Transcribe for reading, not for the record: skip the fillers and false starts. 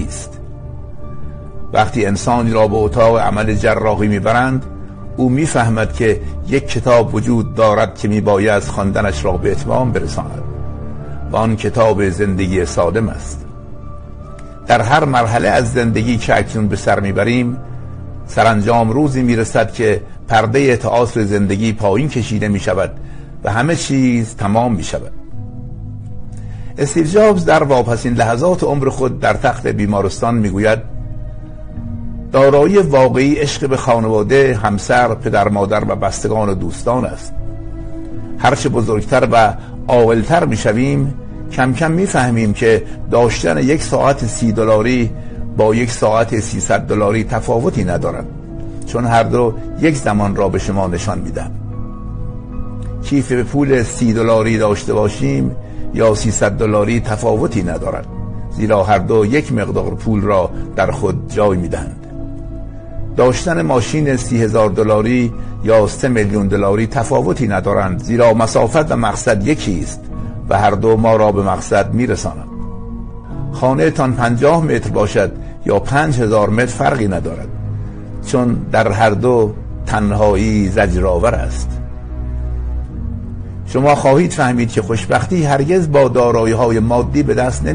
است. وقتی انسانی را به اتاق عمل جراحی میبرند، او میفهمد که یک کتاب وجود دارد که میباید خواندنش را به اتمام برساند و آن کتاب زندگی سالم است. در هر مرحله از زندگی که اکنون به سر میبریم، سرانجام روزی میرسد که پرده تئاتر زندگی پایین کشیده میشود و همه چیز تمام میشود. استیو جابز در واپسین لحظات عمر خود در تخت بیمارستان میگوید: دارایی واقعی عشق به خانواده، همسر، پدر، مادر و بستگان و دوستان است. هرچه بزرگتر و عاقل‌تر میشویم، کم کم میفهمیم که داشتن یک ساعت $30 با یک ساعت $300 تفاوتی ندارد، چون هر دو یک زمان را به شما نشان میدن. کیف پول $30 داشته باشیم یا $300 تفاوتی ندارد، زیرا هر دو یک مقدار پول را در خود جای میدهند. داشتن ماشین $30,000 یا $3 میلیون تفاوتی ندارند، زیرا مسافت و مقصد یکی است و هر دو ما را به مقصد میرسانند. خانه تان 50 متر باشد یا 5000 متر فرقی ندارد، چون در هر دو تنهایی زجرآور است. شما خواهید فهمید که خوشبختی هرگز با دارایی‌های مادی به دست